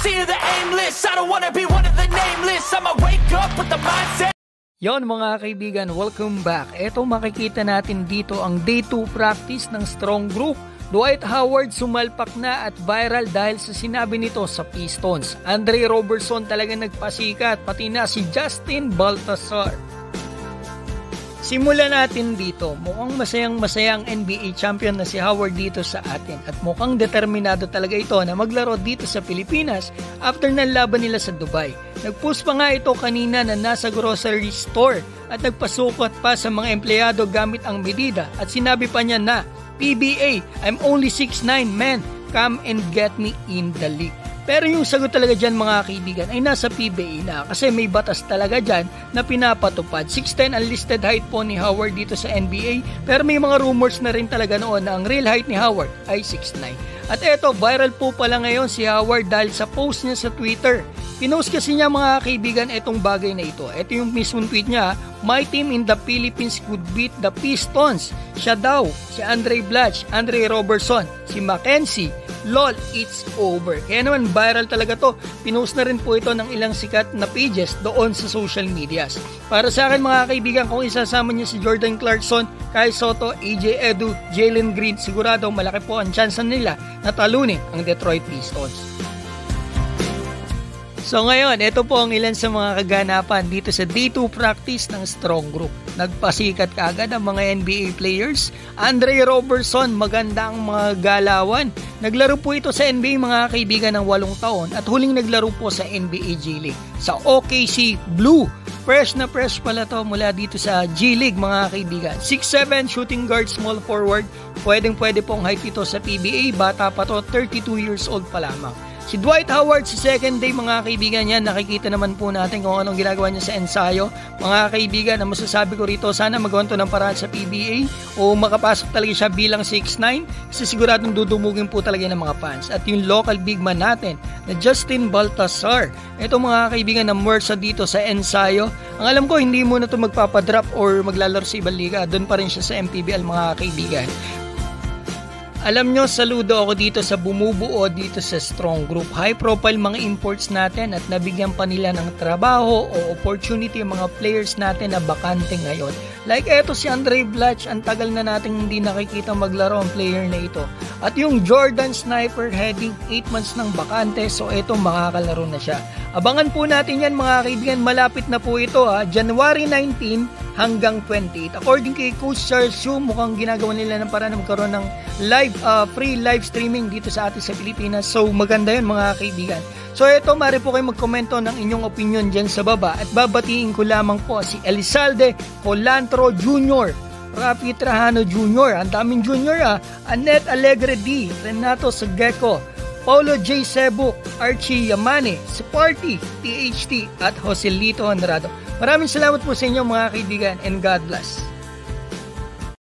see the aimless. I don't wanna be one of the nameless. I'ma wake up with the mindset. Yon mga kaibigan, welcome back. Eto makikita natin dito ang day 2 practice ng Strong Group. Dwight Howard sumalpak na at viral dahil sa sinabi nito sa Pistons. Andre Robertson talaga nagpasikat, pati na si Justin Baltasar. Simulan natin dito. Mukhang masayang NBA champion na si Howard dito sa atin at mukhang determinado talaga ito na maglaro dito sa Pilipinas after ng laban nila sa Dubai. Nagpost pa nga ito kanina na nasa grocery store at nagpasukot pa sa mga empleyado gamit ang medida at sinabi pa niya na, PBA, I'm only 6'9", man, come and get me in the league. Pero yung sagot talaga dyan mga kaibigan ay nasa PBA na kasi may batas talaga dyan na pinapatupad. 6'10" ang listed height po ni Howard dito sa NBA pero may mga rumors na rin talaga noon na ang real height ni Howard ay 6'9". At eto, viral po pala ngayon si Howard dahil sa post niya sa Twitter. Pinost kasi niya mga kaibigan itong bagay na ito. Ito yung mismong tweet niya, my team in the Philippines could beat the Pistons. Siya daw, si Andre Blatch, Andre Robertson, si Mackenzie, lol, it's over. Kaya naman viral talaga to. Pinost na rin po ito ng ilang sikat na pages doon sa social medias. Para sa akin mga kaibigan, kung isasama niyo si Jordan Clarkson, Kai Soto, AJ Edu, Jalen Green, sigurado malaki po ang chance nila na talunin ang Detroit Pistons. So ngayon, ito po ang ilan sa mga kaganapan dito sa Day 2 practice ng Strong Group. Nagpasikat kaagad ang mga NBA players. Andre Robertson, maganda ang mga galawan. Naglaro po ito sa NBA mga kaibigan ng 8 taon at huling naglaro po sa NBA G League. Sa OKC Blue, fresh na fresh pala to mula dito sa G League mga kaibigan. 6'7", shooting guard, small forward. Pwede pong height ito sa PBA. Bata pa to, 32 years old pa lamang. Si Dwight Howard sa second day mga kaibigan yan, nakikita naman po natin kung anong ginagawa niya sa ensayo. Mga kaibigan, ang masasabi ko rito, sana magawan to ng paraan sa PBA o makapasok talaga siya bilang 6'9", kasi siguradong dudumugin po talaga ng mga fans. At yung local big man natin na Justin Baltasar, ito mga kaibigan na mersa dito sa ensayo. Ang alam ko hindi muna to magpapadrop or maglalaro sa ibang liga, doon pa rin siya sa MPBL mga kaibigan. Alam nyo, saludo ako dito sa bumubuo dito sa Strong Group. High profile mga imports natin at nabigyan pa nila ng trabaho o opportunity ang mga players natin na bakante ngayon. Like eto si Andre Blatch, ang tagal na nating hindi nakikita maglaro ang player na ito. At yung Jordan Sniper heading 8 months ng bakante, so eto makakalaro na siya. Abangan po natin yan mga kaibigan, malapit na po ito January 19 hanggang 28. According kay Coach Charles Yu, mukhang ginagawa nila ng paraan na magkaroon ng free live streaming dito sa atin sa Pilipinas. So maganda yun mga kaibigan. So ito, maaari po kayo magkomento ng inyong opinion dyan sa baba at babatiin ko lamang po si Elizalde Colantro Jr., Rafi Trajano Jr., ang daming Jr. Annette Alegre D, Renato Sageco, Paulo J. Cebu, Archie Yamane, Sparty, THT at Joselito Andrado. Maraming salamat po sa inyo mga kaibigan and God bless.